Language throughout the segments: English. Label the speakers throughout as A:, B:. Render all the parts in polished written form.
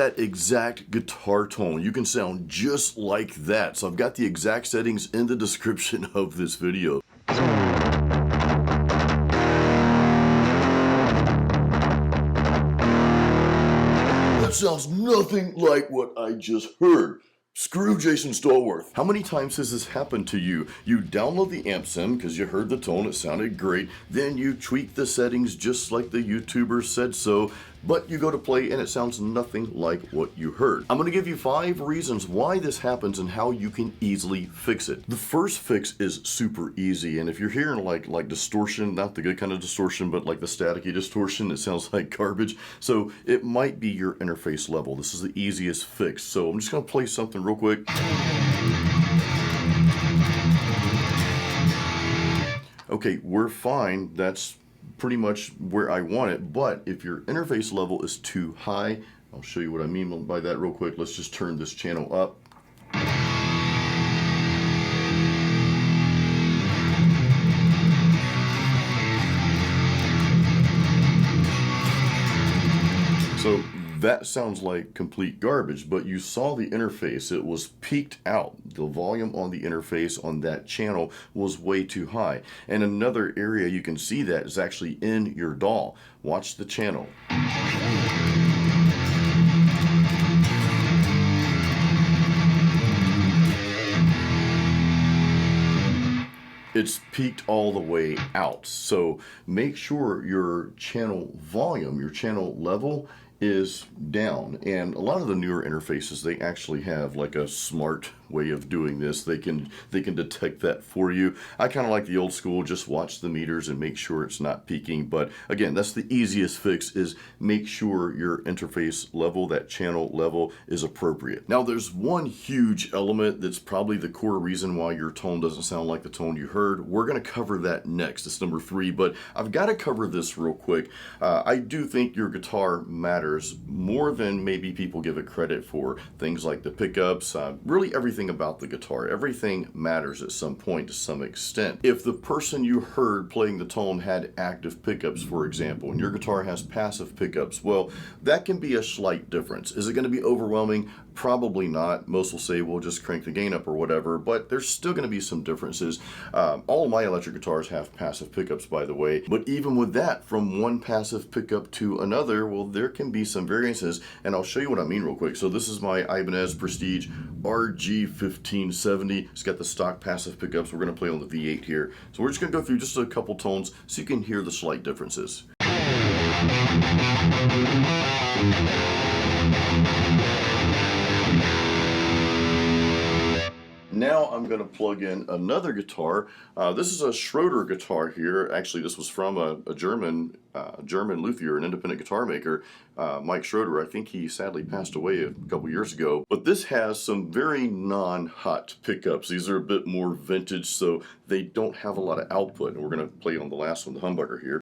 A: that exact guitar tone. You can sound just like that. So I've got the exact settings in the description of this video. That sounds nothing like what I just heard. Screw Jason Stallworth. How many times has this happened to you? You download the amp sim because you heard the tone, it sounded great, then you tweak the settings just like the YouTuber said so, but you go to play and it sounds nothing like what you heard. I'm going to give you 5 reasons why this happens and how you can easily fix it. The first fix is super easy, and if you're hearing like distortion, not the good kind of distortion, but like the staticky distortion, it sounds like garbage, so it might be your interface level. This is the easiest fix, so I'm just going to play something real quick. Okay, we're fine. That's pretty much where I want it, but if your interface level is too high, I'll show you what I mean by that real quick. Let's just turn this channel up. So that sounds like complete garbage, but you saw the interface. It was peaked out. The volume on the interface on that channel was way too high. And another area you can see that is actually in your DAW. Watch the channel. It's peaked all the way out. So make sure your channel volume, your channel level is down. And a lot of the newer interfaces, they actually have like a smart way of doing this. They can detect that for you. I kind of like the old school, just watch the meters and make sure it's not peaking. But again, that's the easiest fix, is make sure your interface level, that channel level, is appropriate. Now there's one huge element that's probably the core reason why your tone doesn't sound like the tone you heard. We're going to cover that next. It's number 3, but I've got to cover this real quick. I do think your guitar matters more than maybe people give it credit for. Things like the pickups, really everything about the guitar. Everything matters at some point to some extent. If the person you heard playing the tone had active pickups, for example, and your guitar has passive pickups, well, that can be a slight difference. Is it going to be overwhelming? Probably not. Most will say, well, just crank the gain up or whatever, but there's still going to be some differences. All of my electric guitars have passive pickups, by the way, but even with that, from one passive pickup to another, well, there can be some variances, and I'll show you what I mean real quick. So this is my Ibanez Prestige RG1570. It's got the stock passive pickups. We're going to play on the V8 here. So we're just going to go through just a couple tones so you can hear the slight differences. Now I'm going to plug in another guitar. This is a Schroeder guitar here. Actually, this was from a German luthier, an independent guitar maker, Mike Schroeder. I think he sadly passed away a couple years ago. But this has some very non-hot pickups. These are a bit more vintage, so they don't have a lot of output. And we're going to play on the last one, the humbucker here.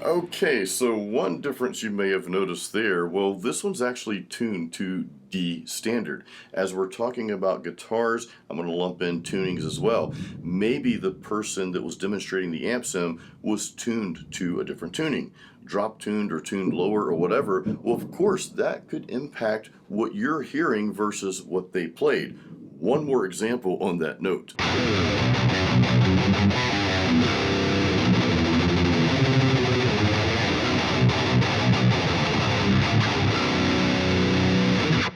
A: Okay, so one difference you may have noticed there, well, this one's actually tuned to D standard. As we're talking about guitars, I'm going to lump in tunings as well. Maybe the person that was demonstrating the amp sim was tuned to a different tuning, drop tuned or tuned lower or whatever. Well, of course, that could impact what you're hearing versus what they played. One more example on that note.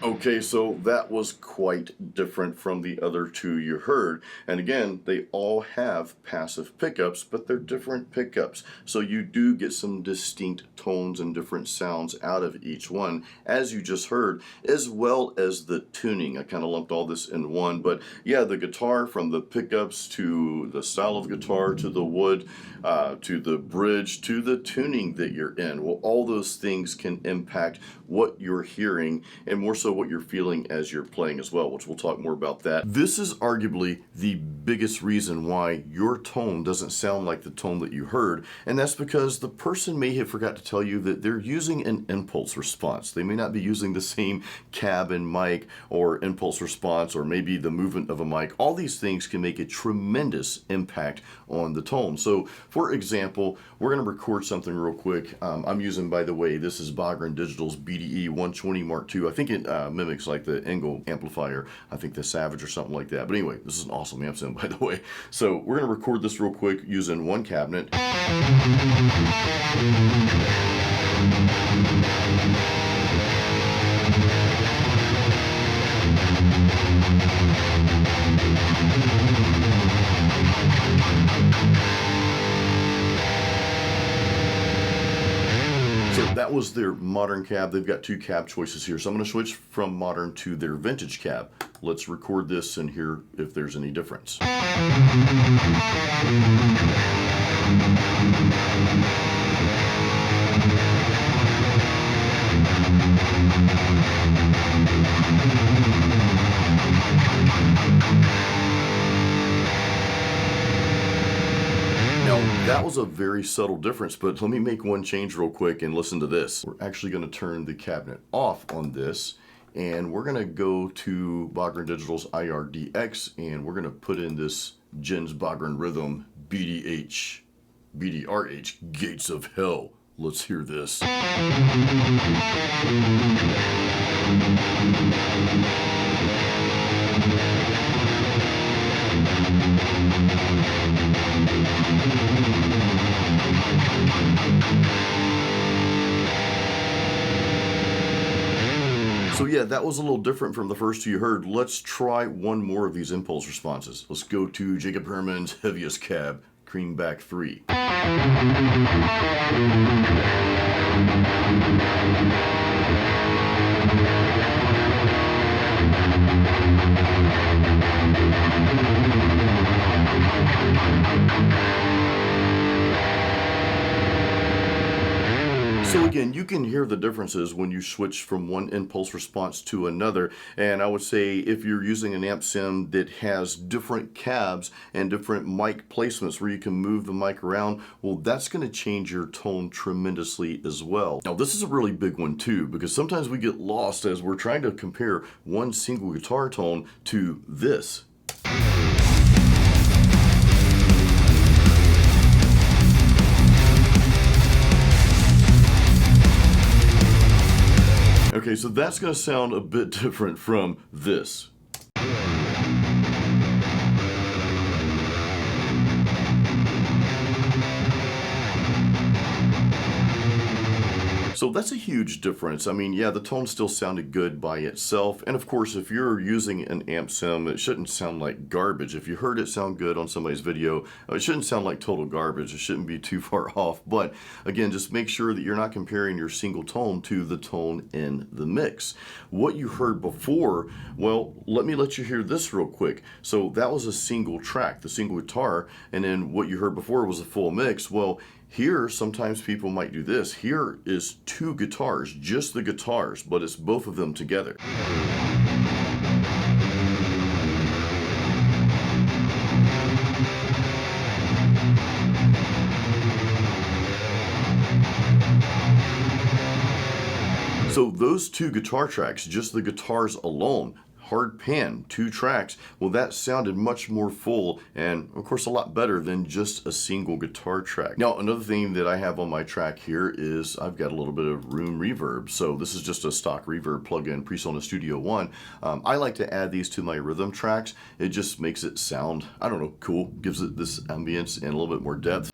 A: Okay, so that was quite different from the other two you heard. And again, they all have passive pickups, but they're different pickups. So you do get some distinct tones and different sounds out of each one, as you just heard, as well as the tuning. I kind of lumped all this in one, but yeah, the guitar, from the pickups to the style of guitar to the wood, to the bridge, to the tuning that you're in. Well, all those things can impact what you're hearing, and more so what you're feeling as you're playing as well, which we'll talk more about that. This is arguably the biggest reason why your tone doesn't sound like the tone that you heard, and that's because the person may have forgot to tell you that they're using an impulse response. They may not be using the same cab and mic or impulse response, or maybe the movement of a mic. All these things can make a tremendous impact on the tone. So for example, we're going to record something real quick. I'm using, by the way, this is Bogren Digital's BDE 120 Mark II. I think it mimics like the Engel amplifier. I think the Savage or something like that. But anyway, this is an awesome amp sim, by the way. So we're going to record this real quick using one cabinet. So that was their modern cab. They've got two cab choices here. So I'm going to switch from modern to their vintage cab. Let's record this and hear if there's any difference. Now, that was a very subtle difference, but let me make one change real quick and listen to this. We're actually going to turn the cabinet off on this, and we're going to go to Bogren Digital's IRDX, and we're going to put in this Jens Bogren Rhythm BDRH Gates of Hell. Let's hear this. So yeah, that was a little different from the first two you heard. Let's try one more of these impulse responses. Let's go to Jacob Herman's heaviest cab, Creamback 3. So again, you can hear the differences when you switch from one impulse response to another. And I would say if you're using an amp sim that has different cabs and different mic placements where you can move the mic around, well, that's going to change your tone tremendously as well. Now, this is a really big one too, because sometimes we get lost as we're trying to compare one single guitar tone to this. Okay, so that's going to sound a bit different from this. So that's a huge difference. I mean, yeah, the tone still sounded good by itself. And of course, if you're using an amp sim, it shouldn't sound like garbage. If you heard it sound good on somebody's video, it shouldn't sound like total garbage. It shouldn't be too far off. But again, just make sure that you're not comparing your single tone to the tone in the mix. What you heard before, well, let me let you hear this real quick. So that was a single track, the single guitar, and then what you heard before was a full mix. Well, here, sometimes people might do this. Here is two guitars, just the guitars, but it's both of them together. So those two guitar tracks, just the guitars alone, hard pan, two tracks, well, that sounded much more full and of course a lot better than just a single guitar track. Now, another thing that I have on my track here is I've got a little bit of room reverb. So this is just a stock reverb plugin pre-sold Studio One. I like to add these to my rhythm tracks. It just makes it sound, I don't know, cool, gives it this ambience and a little bit more depth.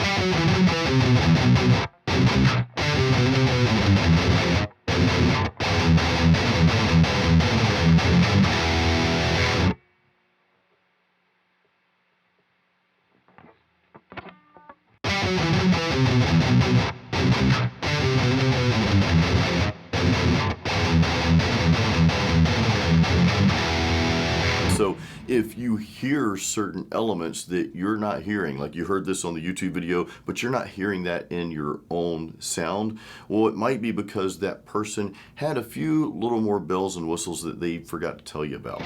A: So if you hear certain elements that you're not hearing, like you heard this on the YouTube video, but you're not hearing that in your own sound, well, it might be because that person had a few little more bells and whistles that they forgot to tell you about.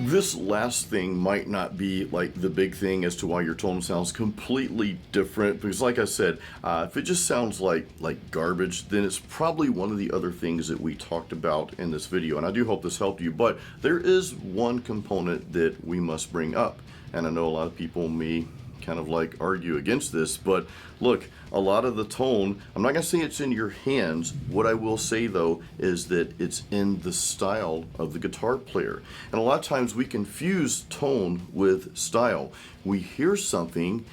A: This last thing might not be like the big thing as to why your tone sounds completely different, because like I said, if it just sounds like garbage, then it's probably one of the other things that we talked about in this video, and I do hope this helped you. But there is one component that we must bring up, and I know a lot of people may kind of like argue against this, but look, a lot of the tone, I'm not gonna say it's in your hands. What I will say though is that it's in the style of the guitar player. And a lot of times we confuse tone with style. We hear something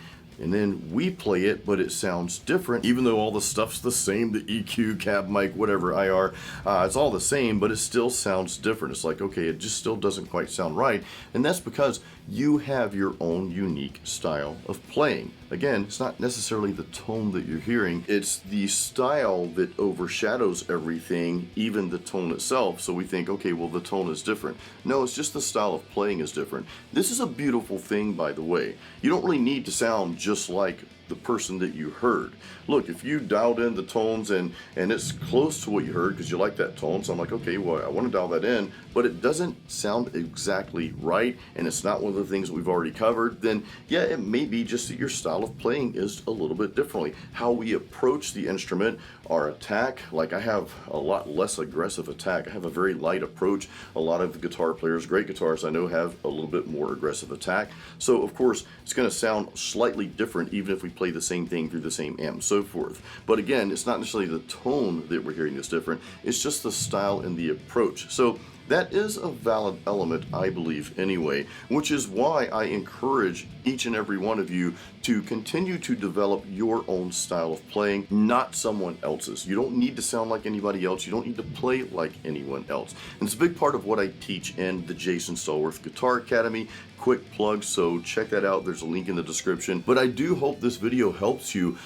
A: and then we play it, but it sounds different, even though all the stuff's the same, the EQ, cab mic, whatever, IR, it's all the same, but it still sounds different. It's like, okay, it just still doesn't quite sound right, and that's because you have your own unique style of playing. Again, it's not necessarily the tone that you're hearing, it's the style that overshadows everything, even the tone itself. So we think, okay, well, the tone is different. No, it's just the style of playing is different. This is a beautiful thing, by the way. You don't really need to sound just like the person that you heard. Look, if you dialed in the tones and it's close to what you heard because you like that tone, so I'm like, okay, well, I want to dial that in, but it doesn't sound exactly right, and it's not one of the things that we've already covered, then yeah, it may be just that your style of playing is a little bit differently. How we approach the instrument, our attack, like I have a lot less aggressive attack. I have a very light approach. A lot of guitar players, great guitarists I know, have a little bit more aggressive attack. So of course, it's going to sound slightly different even if we play the same thing through the same amp and so forth. But again, it's not necessarily the tone that we're hearing that's different, it's just the style and the approach. So that is a valid element, I believe, anyway, which is why I encourage each and every one of you to continue to develop your own style of playing, not someone else's. You don't need to sound like anybody else. You don't need to play like anyone else. And it's a big part of what I teach in the Jason Stallworth Guitar Academy. Quick plug, so check that out. There's a link in the description. But I do hope this video helps you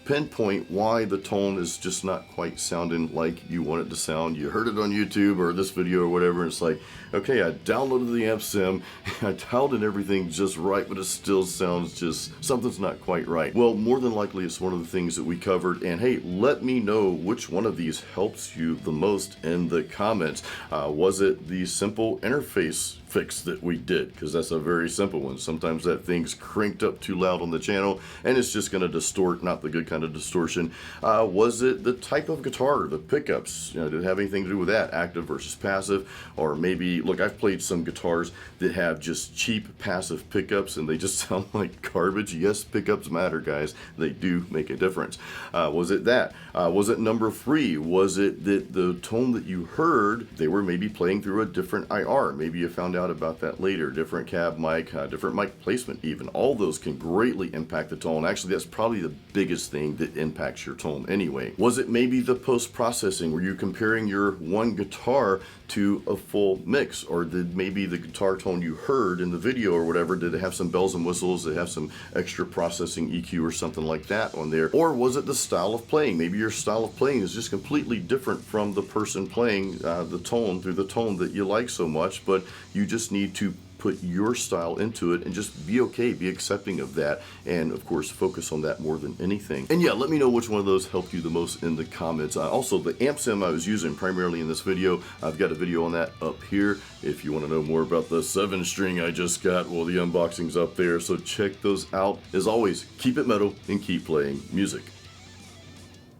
A: pinpoint why the tone is just not quite sounding like you want it to sound. You heard it on YouTube or this video or whatever, and it's like, okay, I downloaded the amp sim, I dialed in everything just right, but it still sounds just, something's not quite right. Well, more than likely it's one of the things that we covered, and hey, let me know which one of these helps you the most in the comments. Was it the simple interface fix that we did? Because that's a very simple one. Sometimes that thing's cranked up too loud on the channel and it's just going to distort, not the good kind of distortion. Was it the type of guitar, the pickups? Did it have anything to do with that, active versus passive? Or maybe, look, I've played some guitars that have just cheap passive pickups and they just sound like garbage. Yes, pickups matter, guys. They do make a difference. Was it that? Was it number 3? Was it that the tone that you heard, they were maybe playing through a different IR? Maybe you found out about that later. Different cab mic, different mic placement even. All those can greatly impact the tone. Actually, that's probably the biggest thing that impacts your tone anyway. Was it maybe the post-processing? Were you comparing your one guitar to a full mix? Or did maybe the guitar tone you heard in the video or whatever, did it have some bells and whistles, did it have some extra processing EQ or something like that on there? Or was it the style of playing? Maybe your style of playing is just completely different from the person playing the tone through the tone that you like so much, but you just need to put your style into it and just be okay, be accepting of that, and of course focus on that more than anything. And yeah, let me know which one of those helped you the most in the comments. Also, the amp sim I was using primarily in this video, I've got a video on that up here. If you want to know more about the 7-string I just got, well, the unboxing's up there, so check those out. As always, keep it metal and keep playing music.